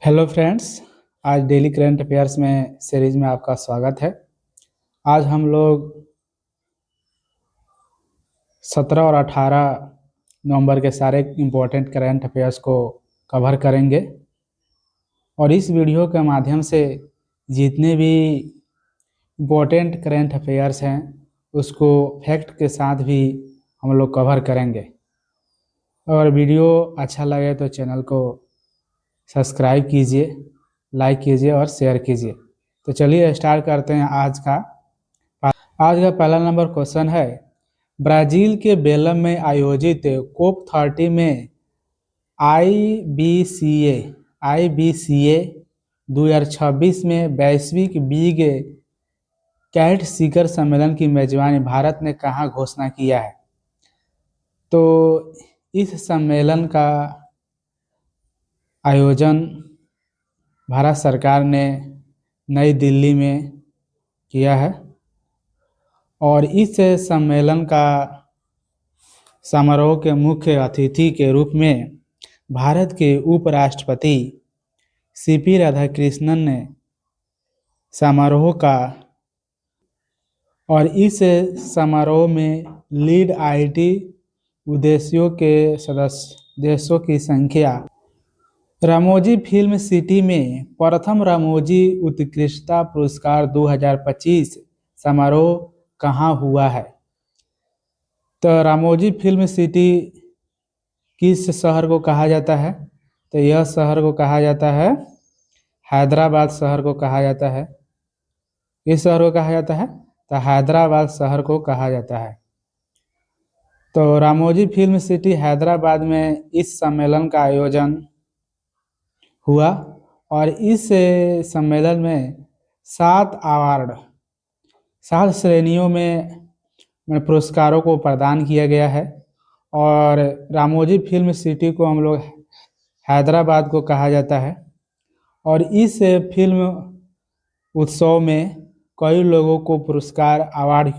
Hello friends. आज daily current affairs में series में आपका स्वागत है। आज हम लोग 17 और 18 नवंबर के सारे इम्पोर्टेंट करंट अफेयर्स को कवर करेंगे और इस वीडियो के माध्यम से जितने भी इम्पोर्टेंट करंट अफेयर्स हैं उसको फैक्ट के साथ भी हम लोग कवर करेंगे। अगर वीडियो अच्छा लगे तो चैनल को सब्सक्राइब कीजिए, लाइक कीजिए और शेयर कीजिए। तो चलिए स्टार्ट करते हैं आज का पहला नंबर क्वेश्चन है, ब्राज़ील के बेलम में आयोजित कोप 30 में आईबीसीए 2026 में वैश्विक बिग कैट शिखर सम्मेलन की मेजबानी भारत ने कहाँ घोषणा किया है? तो इस सम्मेलन का आयोजन भारत सरकार ने नई दिल्ली में किया है और इस सम्मेलन का समारोह के मुख्य अतिथि के रूप में भारत के उपराष्ट्रपति सीपी राधाकृष्णन ने समारोह का और इस समारोह में लीड आईटी उद्देश्यों के सदस्य देशों की संख्या रामोजी फिल्म सिटी में प्रथम रामोजी उत्कृष्टता पुरस्कार 2025 समारोह कहाँ हुआ है? तो रामोजी फिल्म सिटी किस शहर को कहा जाता है? तो यह शहर को कहा जाता है हैदराबाद शहर को कहा जाता है। इस शहर को कहा जाता है तो हैदराबाद शहर को कहा जाता है। तो रामोजी फिल्म सिटी हैदराबाद में इस सम्मेलन का आयोजन हुआ और इस सम्मेलन में 7 श्रेणियों में पुरस्कारों को प्रदान किया गया है और रामोजी फिल्म सिटी को हम लोग हैदराबाद को कहा जाता है। और इस फिल्म उत्सव में कई लोगों को पुरस्कार अवार्ड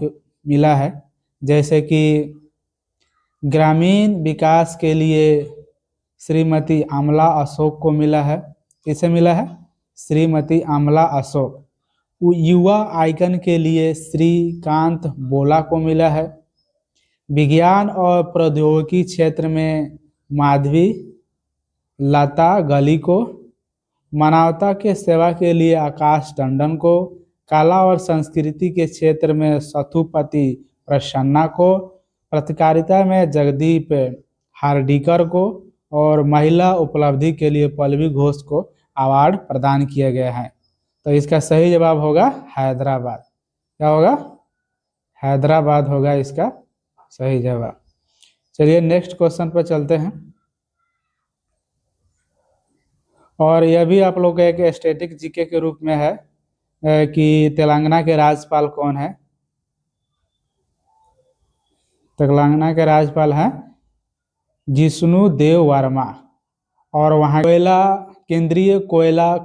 मिला है, जैसे कि ग्रामीण विकास के लिए श्रीमती आमला अशोक को मिला है। किसे मिला है? श्रीमती आमला अशोक। युवा आइकन के लिए श्रीकांत बोला को मिला है। विज्ञान और प्रौद्योगिकी क्षेत्र में माधवी लता गली को, मानवता के सेवा के लिए आकाश टंडन को, कला और संस्कृति के क्षेत्र में सथुपति प्रसन्ना को, पत्रकारिता में जगदीप हार्डिकर को और महिला उपलब्धि के लिए पल्लवी घोष को अवार्ड प्रदान किया गया है। तो इसका सही जवाब होगा हैदराबाद। क्या होगा? हैदराबाद होगा इसका सही जवाब। चलिए नेक्स्ट क्वेश्चन पर चलते हैं और यह भी आप लोग एक स्टैटिक जीके के रूप में है कि तेलंगाना के राज्यपाल कौन है? तेलंगाना के राज्यपाल हैं जिष्णु देव वर्मा और वहाँ केंद्रीय कोयला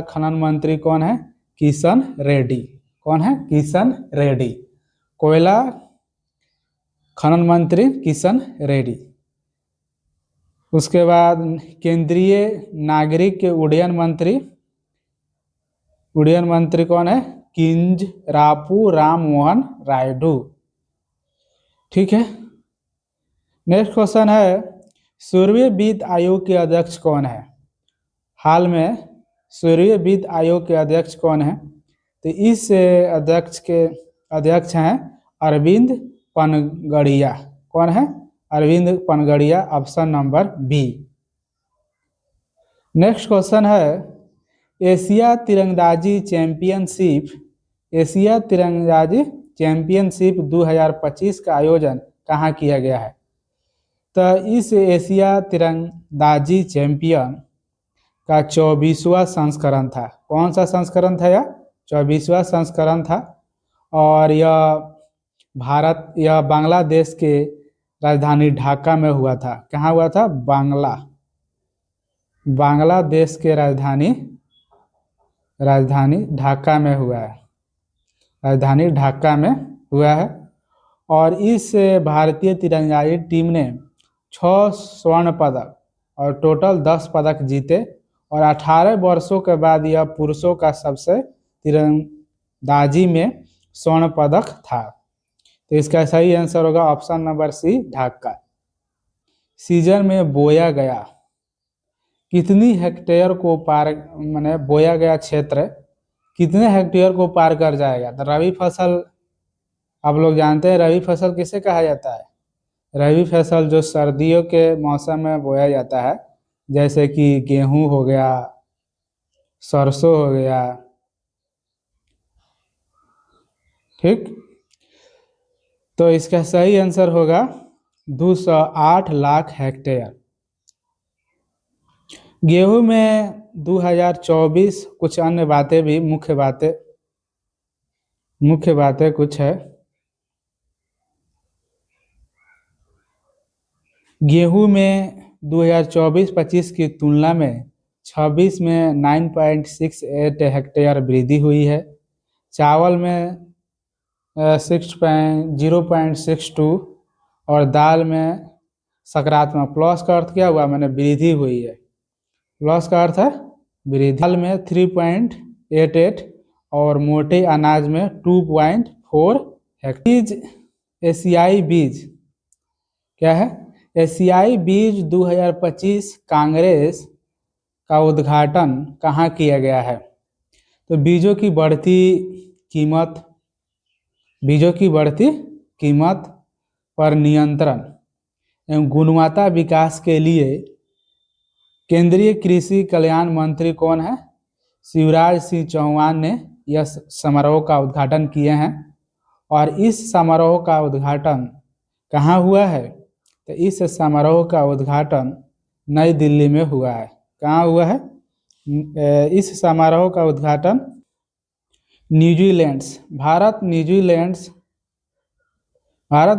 खनन मंत्री कौन है? किशन रेड्डी। कौन है? किशन रेड्डी। कोयला खनन मंत्री किशन रेड्डी। उसके बाद केंद्रीय नागरिक उड्डयन मंत्री कौन है? किंजरापू राम मोहन रायडू। ठीक है। नेक्स्ट क्वेश्चन है, सूर्य वित्त आयोग के अध्यक्ष कौन है? हाल में सूर्य वित्त आयोग के अध्यक्ष कौन है? तो इस अध्यक्ष हैं अरविंद पनगड़िया। कौन है? Arvind Panagariya. Option number B. Next question है, एशिया तीरंदाजी चैंपियनशिप 2025 का आयोजन कहाँ किया गया है? तो इस एशिया तीरंदाजी चैंपियन का 24वां संस्करण था। कौन सा संस्करण था? यह 24वां संस्करण था और यह बांग्लादेश के राजधानी ढाका में हुआ था। कहाँ हुआ था? बांग्लादेश के राजधानी ढाका में हुआ है। राजधानी ढाका में हुआ है और इस भारतीय तीरंदाजी टीम ने 6 स्वर्ण पदक और टोटल 10 पदक जीते और 18 वर्षों के बाद यह पुरुषों का सबसे तीरंदाजी में स्वर्ण पदक था। तो इसका सही आंसर होगा option number C, Dhaka. Season में बोया गया कितनी हेक्टेयर को पार, माने बोया गया क्षेत्र कितने हेक्टेयर को पार कर जाएगा। तो रबी फसल आप लोग जानते हैं, रबी फसल किसे कहा जाता है। रबी फसल जो सर्दियों के मौसम में बोया जाता है, जैसे कि गेहूं हो गया, सरसों हो गया, ठीक। तो इसका सही आंसर होगा 208 लाख हेक्टेयर। गेहूं में 2024 कुछ अन्य बातें भी, मुख्य बातें कुछ है। गेहूं में 2024-25 की तुलना में 26 में 9.68 हेक्टेयर वृद्धि हुई है। चावल में 0.62 और दाल में सकारात्मक, प्लस का अर्थ क्या हुआ, मैंने वृद्धि हुई है, प्लस का अर्थ है वृद्धि। दाल में 3.88 और मोटे अनाज में 2.4 हेक्टेयर। एशियाई बीज क्या है। एशियाई बीज 2025 कांग्रेस का उद्घाटन कहाँ किया गया है। तो बीजों की बढ़ती कीमत पर नियंत्रण एवं गुणवत्ता विकास के लिए केंद्रीय कृषि कल्याण मंत्री कौन है। शिवराज सिंह चौहान ने यह समारोह का उद्घाटन किए हैं। और इस समारोह का उद्घाटन कहाँ हुआ है। तो इस समारोह का उद्घाटन नई दिल्ली में हुआ है। कहाँ हुआ है। इस समारोह का उद्घाटन भारत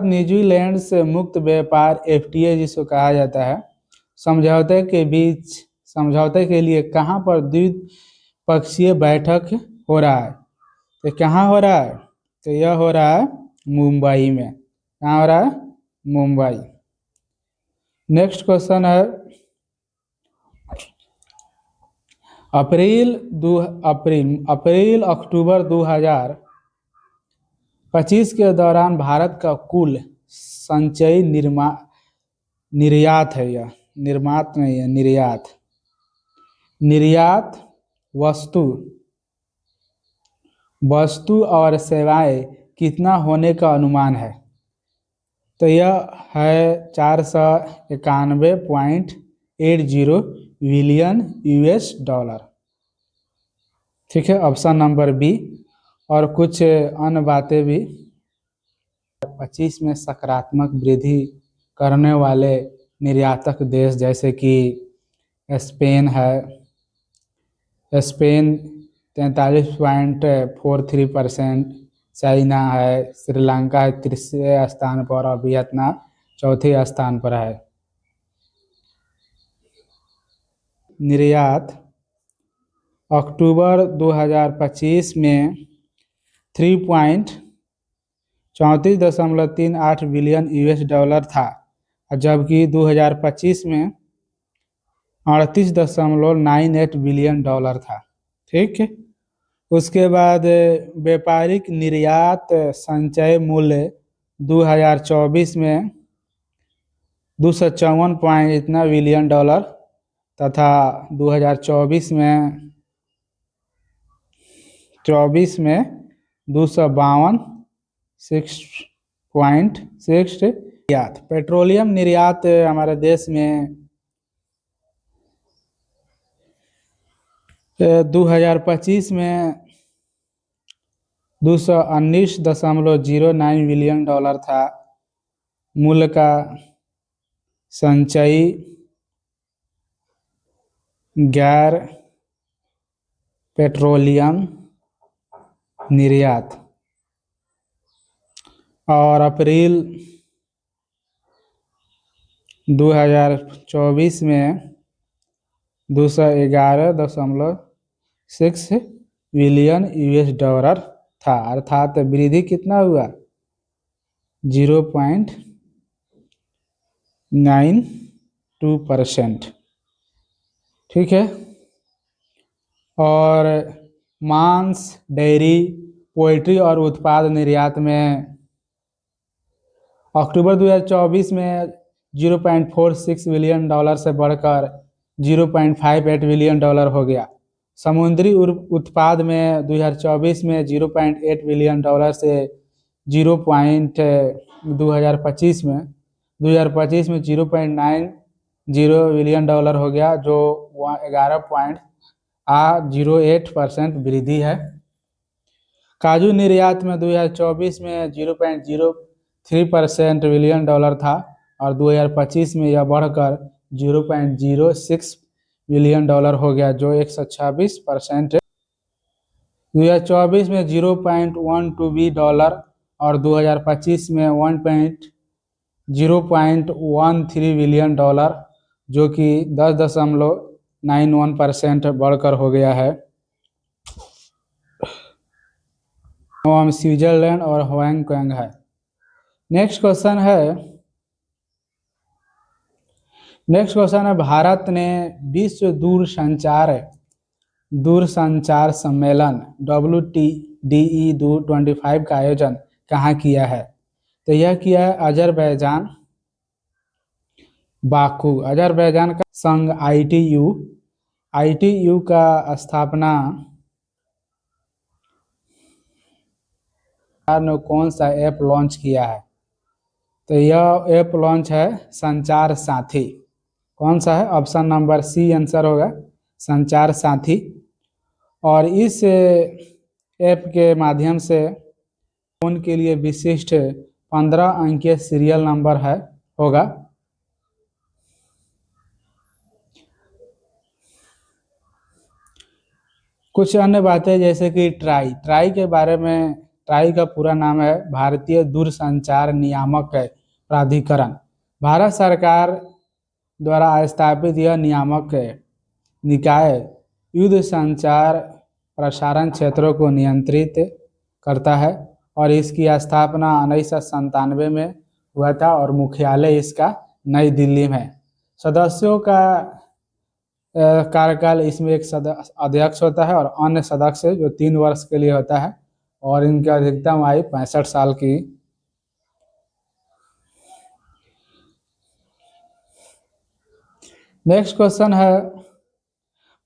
न्यूजीलैंड से मुक्त व्यापार FTA जिसको कहा जाता है, समझौते के लिए कहाँ पर द्विपक्षीय बैठक हो रहा है। तो कहाँ हो रहा है। तो यह हो रहा है मुंबई में। कहाँ हो रहा है, मुंबई। नेक्स्ट क्वेश्चन है, अप्रैल-अक्टूबर 2025 के दौरान भारत का कुल संचयी निर्यात है, यह निर्मात नहीं है, निर्यात वस्तु और सेवाएं कितना होने का अनुमान है। तो यह है 491.80 बिलियन $। ठीक है, ऑप्शन नंबर बी। और कुछ अन्य बातें भी। 25 में सकारात्मक वृद्धि करने वाले निर्यातक देश जैसे कि स्पेन है, स्पेन 43.43%, चाइना है, श्रीलंका है तीसरे स्थान पर और वियतनाम चौथे स्थान पर है। निर्यात अक्टूबर 2025 में 34.38 बिलियन $, था, जबकि 2025 में 38.98 बिलियन $। था। ठीक है। उसके बाद व्यापारिक निर्यात संचय मूल्य 2024 में 254 इतना बिलियन $, तथा 2024 में 252.6 निर्यात। पेट्रोलियम निर्यात हमारे देश में 2025 में 219.09 बिलियन $, था। मूल्य का संचयी गैर पेट्रोलियम निर्यात। और अप्रैल 2024 में 211.6 बिलियन $, था। अर्थात वृद्धि कितना हुआ, 0.92%। ठीक है। और मांस, डेयरी, पोल्ट्री और उत्पाद निर्यात में अक्टूबर 2024 में 0.46 बिलियन डॉलर से बढ़कर 0.58 बिलियन डॉलर हो गया। समुद्री उत्पाद में 2024 में 0.8 बिलियन डॉलर से 0. 2025 में 0.90 बिलियन डॉलर हो गया, जो 11.08% वृद्धि है। काजू निर्यात में 2024 में 0.03% बिलियन डॉलर था और 2025 में यह बढ़कर 0.06 बिलियन डॉलर हो गया, जो 126%। 2024 में 0.12 बी डॉलर और 2025 में 0.13 बिलियन डॉलर, जो कि 10.91% बढ़कर हो गया है। हम स्विट्जरलैंड और हांगकांग है। नेक्स्ट क्वेश्चन है भारत ने विश्व दूरसंचार सम्मेलन WTDE 25 का आयोजन कहाँ किया है? तो यह किया है अजरबैजान, बाकू। अजरबैजान का संघ ITU का स्थापना ने कौन सा ऐप लॉन्च किया है? तो यह ऐप लॉन्च है संचार साथी। कौन सा है? ऑप्शन नंबर सी आंसर होगा, संचार साथी। और इस ऐप के माध्यम से फोन के लिए विशिष्ट 15 अंकीय सीरियल नंबर होगा। कुछ अन्य बातें जैसे कि ट्राई के बारे में, ट्राई का पूरा नाम है भारतीय दूरसंचार नियामक प्राधिकरण। भारत सरकार द्वारा स्थापित यह नियामक निकाय युद्ध संचार प्रसारण क्षेत्रों को नियंत्रित करता है और इसकी स्थापना 1997 में हुआ था और मुख्यालय इसका नई दिल्ली में है। सदस्यों का कार्यकाल इसमें एक अध्यक्ष होता है और अन्य सदस्य जो 3 वर्ष के लिए होता है और इनकी अधिकतम आयु 65 साल की। नेक्स्ट क्वेश्चन है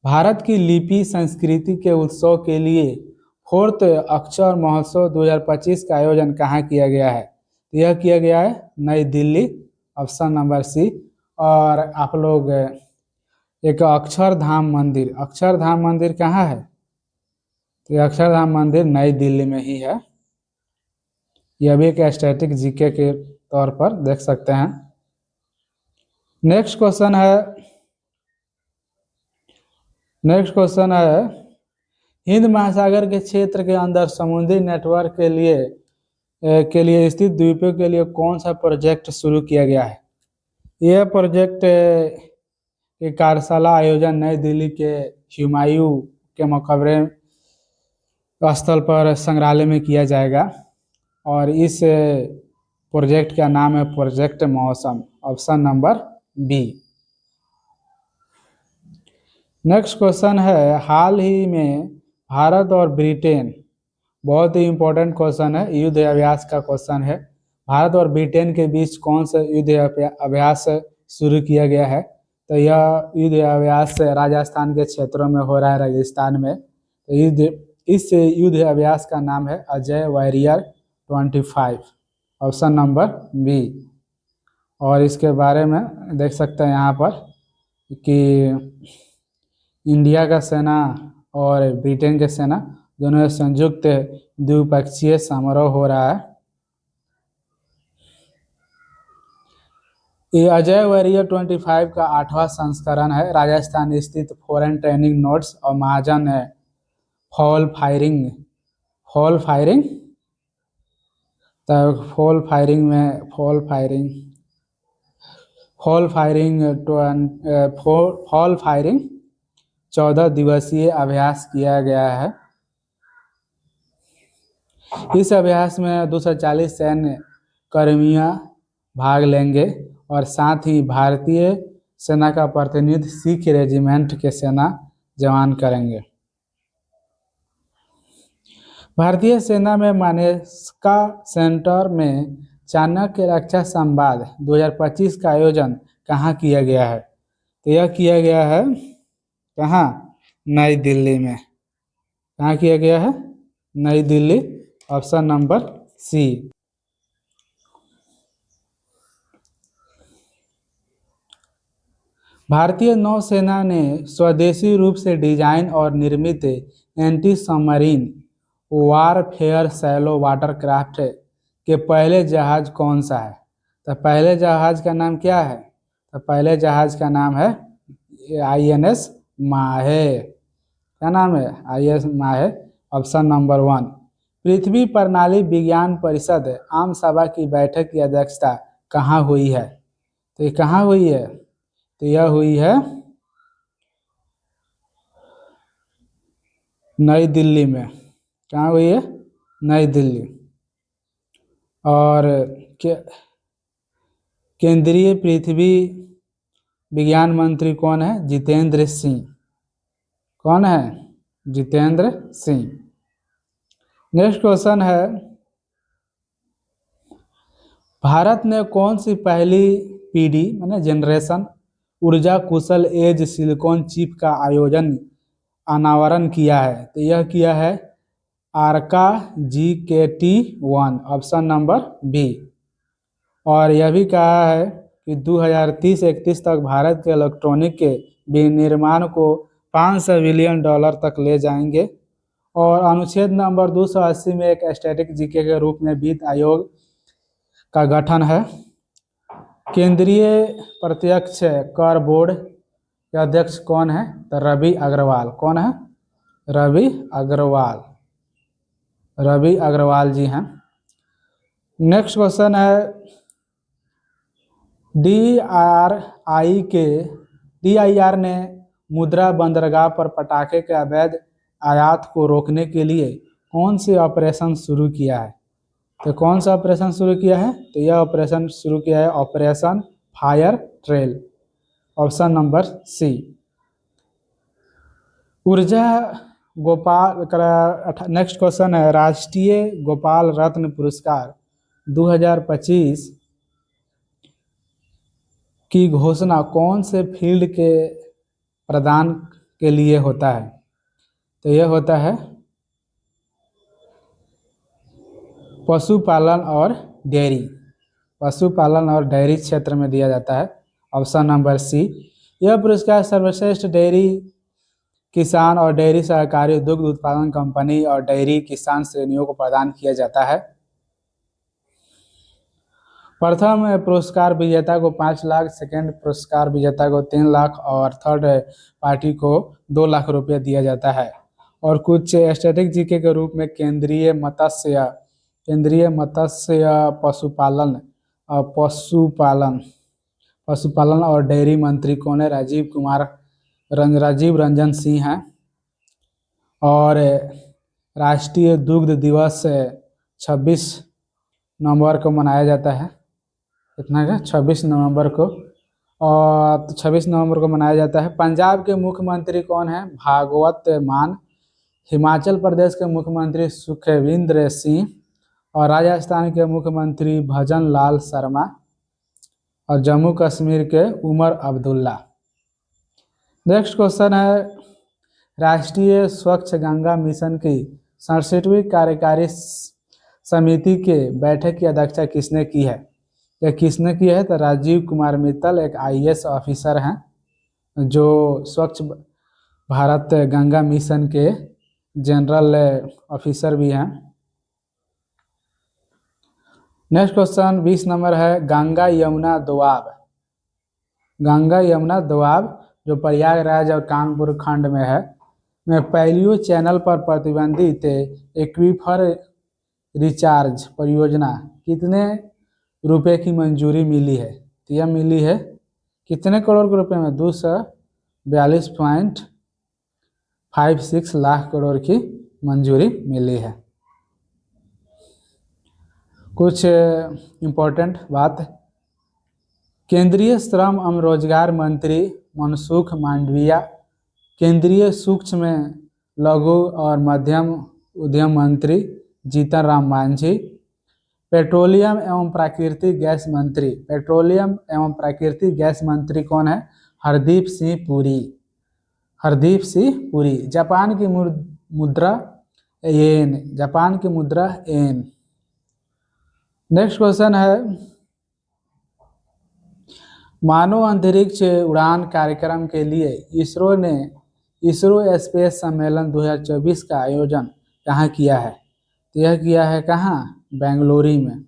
भारत की लिपि संस्कृति के उत्सव के लिए 4th अक्षर महोत्सव 2025 का आयोजन कहाँ किया गया है? यह किया गया है नई दिल्ली, ऑप्शन नंबर सी। और आप लोग एक अक्षरधाम मंदिर कहाँ है? तो अक्षरधाम मंदिर नई दिल्ली में ही है। यह भी एक स्टैटिक जीके के तौर पर देख सकते हैं। नेक्स्ट क्वेश्चन है हिंद महासागर के क्षेत्र के अंदर समुद्री नेटवर्क के लिए स्थित द्वीपों के लिए कौन सा प्रोजेक्ट शुरू किया गया है? यह प्रोजेक्ट के कार्यशाला आयोजन नई दिल्ली के हुमायूं के मकबरे स्थल पर संग्रहालय में किया जाएगा और इस प्रोजेक्ट का नाम है project Mausam, option number B. Next question है हाल ही में भारत और ब्रिटेन, बहुत ही इंपॉर्टेंट क्वेश्चन है, युद्ध अभ्यास का क्वेश्चन है। भारत और ब्रिटेन के बीच कौन सा युद्ध अभ्यास शुरू किया गया है? तो यह युद्ध अभ्यास राजस्थान के क्षेत्रों में हो रहा है, राजस्थान में। तो इस युद्ध अभ्यास का नाम है Ajay warrior 25, option number B. और इसके बारे में देख सकते हैं यहाँ पर कि इंडिया का सेना और ब्रिटेन के सेना दोनों संयुक्त द्विपक्षीय समारोह हो रहा है। ये अजय वॉरियर 25 का 8वां संस्करण है। राजस्थान स्थित फॉरेन ट्रेनिंग नोट्स और महाजन फॉल फायरिंग फॉल फायरिंग 14 दिवसीय अभ्यास किया गया है। इस अभ्यास में 240 सैन्य कर्मियां भाग लेंगे और साथ ही भारतीय सेना का प्रतिनिधित्व सिख रेजिमेंट के सेना जवान करेंगे। भारतीय सेना में मानेसका सेंटर में चाणक्य रक्षा संवाद 2025 का आयोजन कहाँ किया गया है? तो यह किया गया है कहाँ? नई दिल्ली में। कहाँ किया गया है? नई दिल्ली, ऑप्शन नंबर सी। भारतीय नौसेना ने स्वदेशी रूप से डिजाइन और निर्मित anti submarine warfare shallow watercraft के पहले जहाज कौन सा है? तो पहले जहाज का नाम क्या है? तो पहले जहाज का नाम है INS माहे। क्या नाम है? INS माहे, ऑप्शन नंबर 1। पृथ्वी प्रणाली विज्ञान परिषद आम सभा की बैठक की अध्यक्षता कहाँ हुई है? तो ये कहाँ हुई है? तो यह हुई है नई दिल्ली में। कहाँ हुई है? नई दिल्ली। और केंद्रीय पृथ्वी विज्ञान मंत्री कौन है? जितेंद्र सिंह। कौन है? जितेंद्र सिंह। नेक्स्ट क्वेश्चन है, भारत ने कौन सी पहली पीढ़ी माने जनरेशन ऊर्जा कुशल एज सिलिकॉन चिप का अनावरण किया है? तो यह किया है आर्का GKT1, ऑप्शन नंबर बी। और यह भी कहा है कि 2030-31 तक भारत के इलेक्ट्रॉनिक के विनिर्माण को $500 बिलियन तक ले जाएंगे। और अनुच्छेद नंबर 280 में एक स्टैटिक जीके के रूप में वित्त आयोग का गठन है। केंद्रीय प्रत्यक्ष कर बोर्ड के अध्यक्ष कौन है? तो रवि अग्रवाल। कौन है? रवि अग्रवाल। रवि अग्रवाल जी हैं। नेक्स्ट क्वेश्चन है, DIR ने मुद्रा बंदरगाह पर पटाखे के अवैध आयात को रोकने के लिए कौन से ऑपरेशन शुरू किया है? तो कौन सा ऑपरेशन शुरू किया है? तो यह ऑपरेशन शुरू किया है operation fire trail, option number C. Urja Gopal next question है, राष्ट्रीय गोपाल रत्न पुरस्कार 2025 की घोषणा कौन से फील्ड के प्रदान के लिए होता है? तो यह होता है पशुपालन और डेयरी। पशुपालन और डेयरी क्षेत्र में दिया जाता है, ऑप्शन नंबर सी। यह पुरस्कार सर्वश्रेष्ठ डेयरी किसान और डेयरी सहकारी दुग्ध उत्पादन कंपनी और डेयरी किसान श्रेणियों को प्रदान किया जाता है। प्रथम पुरस्कार विजेता को 5 लाख, सेकेंड पुरस्कार विजेता को 3 लाख और थर्ड पार्टी को 2 लाख रुपये दिया जाता है। और कुछ स्टैटिक जीके के रूप में केंद्रीय मत्स्य पशुपालन और डेयरी मंत्री कौन है? राजीव रंजन सिंह हैं। और राष्ट्रीय दुग्ध दिवस 26 नवंबर को मनाया जाता है। कितना का? 26 नवंबर को। और 26 नवंबर को मनाया जाता है। पंजाब के मुख्यमंत्री कौन है? भागवत मान। हिमाचल प्रदेश के मुख्यमंत्री सुखविंदर सिंह। और राजस्थान के मुख्यमंत्री भजन लाल शर्मा। और जम्मू कश्मीर के उमर अब्दुल्ला। नेक्स्ट क्वेश्चन है, राष्ट्रीय स्वच्छ गंगा मिशन की 67वीं कार्यकारी समिति के बैठक की अध्यक्षता किसने की है? यह किसने की है? तो राजीव कुमार मित्तल एक IAS ऑफिसर हैं जो स्वच्छ भारत गंगा मिशन के जनरल ऑफिसर भी हैं। नेक्स्ट क्वेश्चन 20 नंबर है, गंगा यमुना दोआब। गंगा यमुना दोआब जो प्रयागराज और कानपुर खंड में है, में पैलियो चैनल पर प्रतिबंधित एक्वीफर रिचार्ज परियोजना कितने रुपए की मंजूरी मिली है? तो यह मिली है कितने करोड़ के रुपए में? 242.56 लाख करोड़ की मंजूरी मिली है। कुछ इम्पोर्टेंट बात केंद्रीय श्रम एवं रोजगार मंत्री मनसुख मांडविया, केंद्रीय सूक्ष्म लघु और मध्यम उद्यम मंत्री जीतन राम मांझी, पेट्रोलियम एवं प्राकृतिक गैस मंत्री, पेट्रोलियम एवं प्राकृतिक गैस मंत्री कौन है? हरदीप सिंह पुरी, हरदीप सिंह पुरी। जापान की मुद्रा येन, जापान की मुद्रा येन। नेक्स्ट क्वेश्चन है, मानव अंतरिक्ष उड़ान कार्यक्रम के लिए इसरो ने इसरो स्पेस सम्मेलन 2024 का आयोजन कहाँ किया है? तो यह किया है कहाँ? बेंगलुरु में,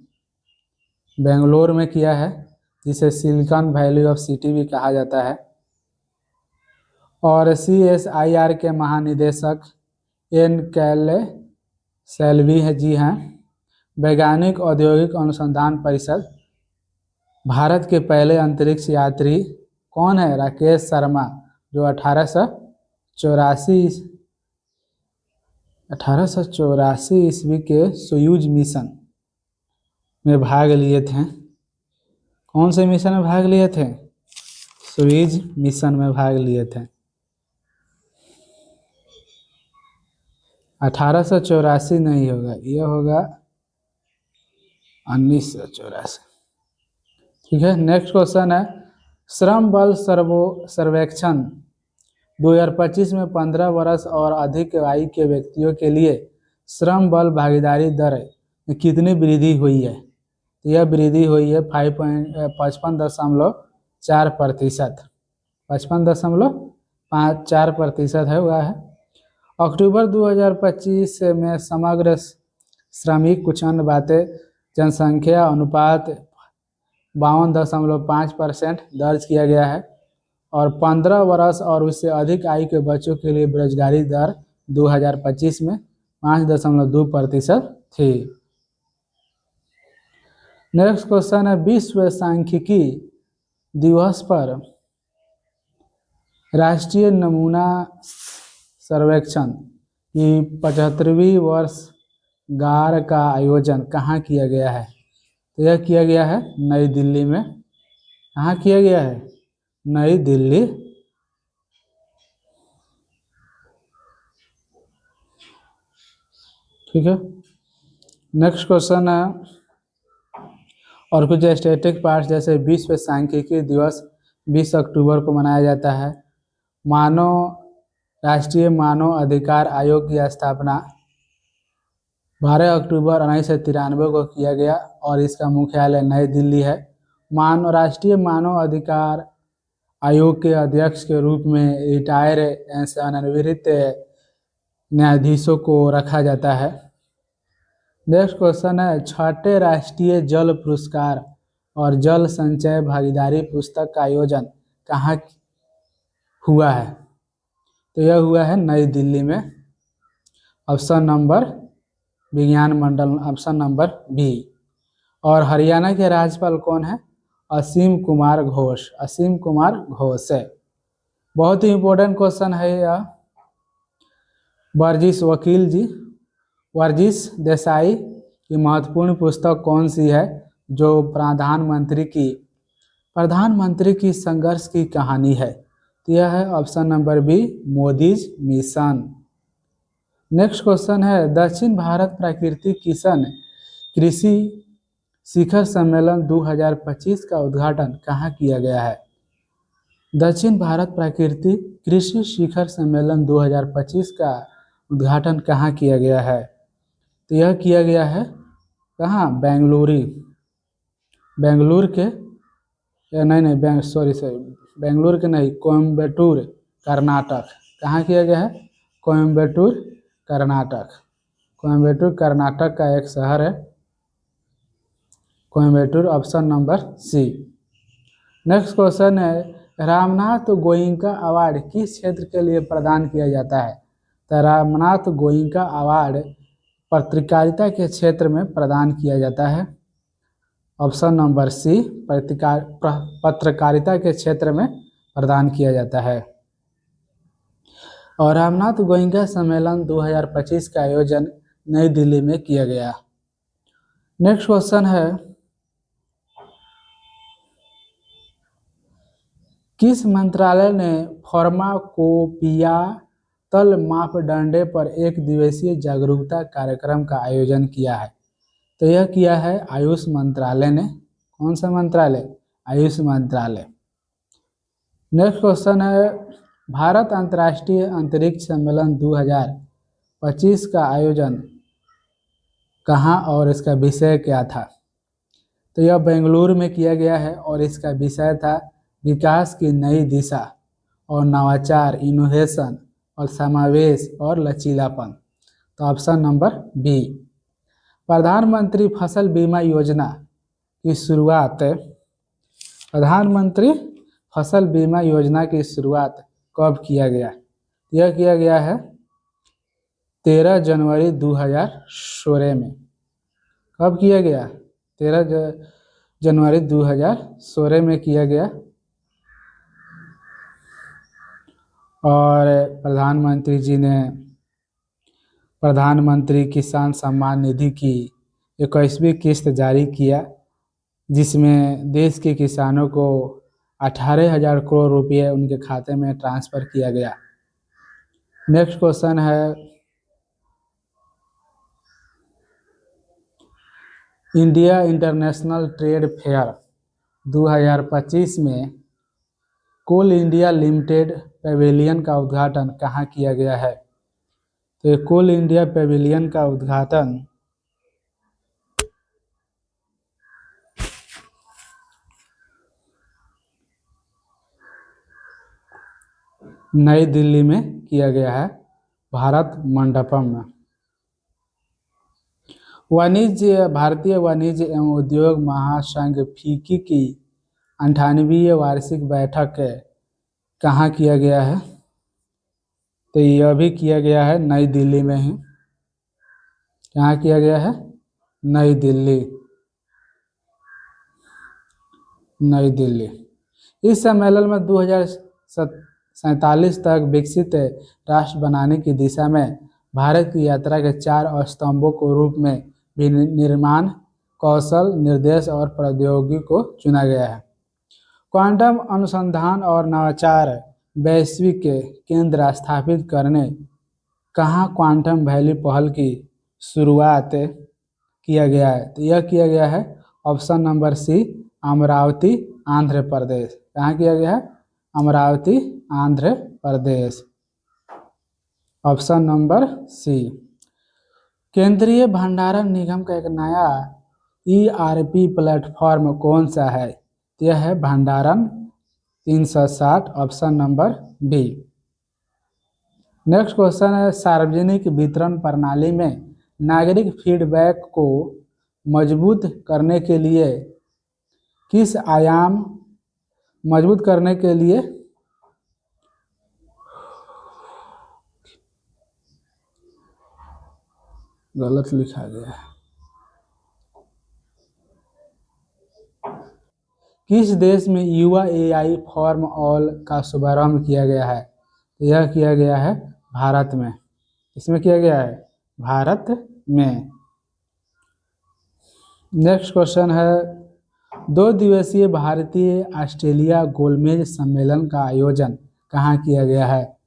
बेंगलोर में किया है, जिसे सिलिकॉन वैली ऑफ सिटी भी कहा जाता है। और CSIR के महानिदेशक एन कैले सेल्वी है जी हैं। वैज्ञानिक औद्योगिक अनुसंधान परिषद, भारत के पहले अंतरिक्ष यात्री कौन है? राकेश शर्मा, जो 1884 ईस्वी के सोयूज मिशन में भाग लिए थे। कौन से मिशन में भाग लिए थे? सोयूज मिशन में भाग लिए थे। 1884 नहीं होगा, यह होगा 1984। ठीक है। नेक्स्ट क्वेश्चन है, श्रम बल सर्वेक्षण 2025 में 15 वर्ष और अधिक आयु के व्यक्तियों के लिए श्रम बल भागीदारी दर में कितनी वृद्धि हुई है? यह वृद्धि हुई है 55.4%, 55.4% है हुआ है। अक्टूबर 2025 में समग्र श्रमिक कुछ अन्य बातें जनसंख्या अनुपात 52.5% दर्ज किया गया है। और 15 वर्ष और उससे अधिक आयु के बच्चों के लिए बेरोजगारी दर 2025 में 5.2% थी। नेक्स्ट क्वेश्चन है, विश्व सांख्यिकी दिवस पर राष्ट्रीय नमूना सर्वेक्षण की 75वीं वर्षगांठ का आयोजन कहाँ किया गया है? तो यह किया गया है नई दिल्ली में। कहाँ किया गया है? नई दिल्ली। ठीक है। नेक्स्ट क्वेश्चन है, और कुछ स्टैटिक पार्ट्स जैसे विश्व सांख्यिकी दिवस 20 अक्टूबर को मनाया जाता है। राष्ट्रीय मानव अधिकार आयोग की स्थापना 12 अक्टूबर 1993 को किया गया और इसका मुख्यालय नई दिल्ली है। राष्ट्रीय मानव अधिकार आयोग के अध्यक्ष के रूप में रिटायर सेवानिवृत्त न्यायाधीशों को रखा जाता है। नेक्स्ट क्वेश्चन है, छठे राष्ट्रीय जल पुरस्कार और जल संचय भागीदारी पुस्तक का आयोजन कहाँ हुआ है? तो यह हुआ है नई दिल्ली में। ऑप्शन नंबर विज्ञान मंडल, ऑप्शन नंबर बी। और हरियाणा के राज्यपाल कौन है? असीम कुमार घोष, असीम कुमार घोष है। बहुत ही इंपॉर्टेंट क्वेश्चन है यह। वर्जिश देसाई की महत्वपूर्ण पुस्तक कौन सी है जो प्रधानमंत्री की संघर्ष की कहानी है? तो यह है option number B, Modi's mission. Next question है, दक्षिण भारत प्राकृतिक कृषि शिखर सम्मेलन 2025 का उद्घाटन कहाँ किया गया है? दक्षिण भारत प्राकृतिक कृषि शिखर सम्मेलन 2025 का उद्घाटन कहाँ किया गया है? तो यह किया गया है कहाँ? बेंगलुरु के बेंगलुरु के नहीं, कोयम्बटूर कर्नाटक। कहाँ किया गया है? कोयम्बटूर कर्नाटक। कोयम्बटूर कर्नाटक का एक शहर है Coimbatore, option number C. Next question है, रामनाथ गोयनका अवार्ड किस क्षेत्र के लिए प्रदान किया जाता है? तो रामनाथ गोयनका अवार्ड पत्रकारिता के क्षेत्र में प्रदान किया जाता है। ऑप्शन नंबर सी, पत्रकारिता के क्षेत्र में प्रदान किया जाता है। और रामनाथ गोयनका सम्मेलन 2025 का आयोजन नई दिल्ली में किया गया। नेक्स्ट क्वेश्चन है, किस मंत्रालय ने फार्माकोपिया तल मापदंडे पर एक दिवसीय जागरूकता कार्यक्रम का आयोजन किया है? तो यह किया है आयुष मंत्रालय ने। कौन सा मंत्रालय? आयुष मंत्रालय। नेक्स्ट क्वेश्चन है, भारत अंतर्राष्ट्रीय अंतरिक्ष सम्मेलन 2025 का आयोजन कहाँ और इसका विषय क्या था? तो यह बेंगलुरु में किया गया है और इसका विषय था विकास की नई दिशा और नवाचार, इनोवेशन और समावेश और लचीलापन। तो ऑप्शन नंबर बी। प्रधानमंत्री फसल बीमा योजना की शुरुआत, प्रधानमंत्री फसल बीमा योजना की शुरुआत कब किया गया? यह किया गया है 13 जनवरी 2016 में। कब किया गया? 13 जनवरी 2016 में किया गया। और प्रधानमंत्री जी ने प्रधानमंत्री किसान सम्मान निधि की 21वीं किस्त जारी किया, जिसमें देश के किसानों को 18,000 करोड़ रुपये उनके खाते में ट्रांसफ़र किया गया। नेक्स्ट क्वेश्चन है, इंडिया इंटरनेशनल ट्रेड फेयर 2025 में कोल इंडिया लिमिटेड पेविलियन का उद्घाटन कहाँ किया गया है? तो कोल इंडिया पेविलियन का उद्घाटन नई दिल्ली में किया गया है, भारत मंडपम में। भारतीय वाणिज्य एवं उद्योग महासंघ फीकी की 98वीं वार्षिक बैठक कहाँ किया गया है? तो यह भी किया गया है नई दिल्ली में ही। कहाँ किया गया है? नई दिल्ली, नई दिल्ली। इस सम्मेलन में 2047 तक विकसित राष्ट्र बनाने की दिशा में भारत की यात्रा के 4 स्तंभों को रूप में निर्माण, कौशल, निर्देश और प्रौद्योगिकी को चुना गया है। क्वांटम अनुसंधान और नवाचार वैश्विक केंद्र स्थापित करने कहाँ क्वांटम वैली पहल की शुरुआत किया गया है? तो यह किया गया है option number C, Amaravati, Andhra Pradesh. कहाँ किया गया है? Amaravati, Andhra Pradesh. Option number C. केंद्रीय भंडारण निगम का एक नया ERP प्लेटफॉर्म कौन सा है? यह है भंडारण 360। Option number B. Next question है, सार्वजनिक वितरण प्रणाली में नागरिक फीडबैक को मजबूत करने के लिए किस आयाम मजबूत करने के लिए गलत लिखा गया है। किस देश में युवा AI फॉर्म ऑल का शुभारंभ किया गया है? यह किया गया है भारत में। इसमें किया गया है भारत में। नेक्स्ट क्वेश्चन है, 2 दिवसीय भारतीय ऑस्ट्रेलिया गोलमेज सम्मेलन का आयोजन कहाँ किया गया है?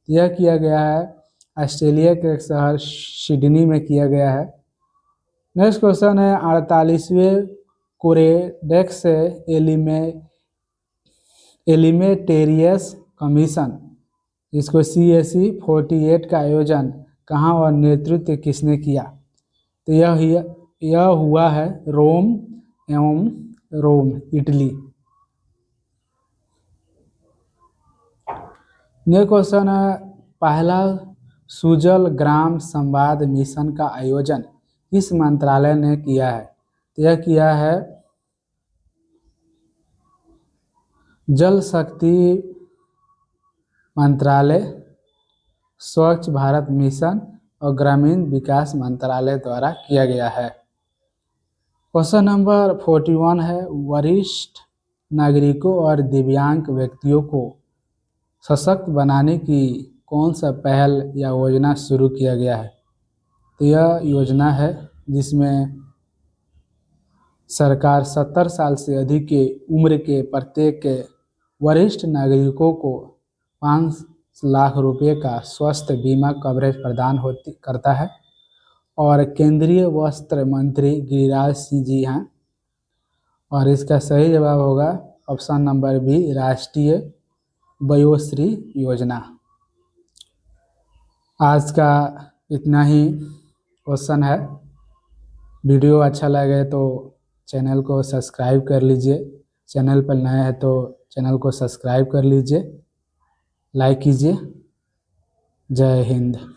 यह किया गया है ऑस्ट्रेलिया के एक शहर सिडनी में किया गया है। नेक्स्ट क्वेश्चन है, 48वें कोरेडेक्स एलिमेटेरियस कमीशन, इसको CAC 48 का आयोजन कहाँ और नेतृत्व किसने किया? तो यह हुआ है रोम, इटली। नेक्स्ट क्वेश्चन है, पहला सुजल ग्राम संवाद मिशन का आयोजन किस मंत्रालय ने किया है? तो यह किया है जल शक्ति मंत्रालय, स्वच्छ भारत मिशन और ग्रामीण विकास मंत्रालय द्वारा किया गया है। क्वेश्चन नंबर 41 है, वरिष्ठ नागरिकों और दिव्यांग व्यक्तियों को सशक्त बनाने की कौन सा पहल या योजना शुरू किया गया है? तो यह योजना है जिसमें सरकार 70 साल से अधिक की उम्र के प्रत्येक वरिष्ठ नागरिकों को 5 लाख रुपए का स्वास्थ्य बीमा कवरेज प्रदान करता है। और केंद्रीय वस्त्र मंत्री गिरिराज सिंह जी हैं। और इसका सही जवाब होगा ऑप्शन नंबर बी, राष्ट्रीय वयोश्री योजना। आज का इतना ही क्वेश्चन है। वीडियो अच्छा लगे तो चैनल को सब्सक्राइब कर लीजिए। चैनल पर नए हैं तो चैनल को सब्सक्राइब कर लीजिए, लाइक कीजिए। जय हिंद।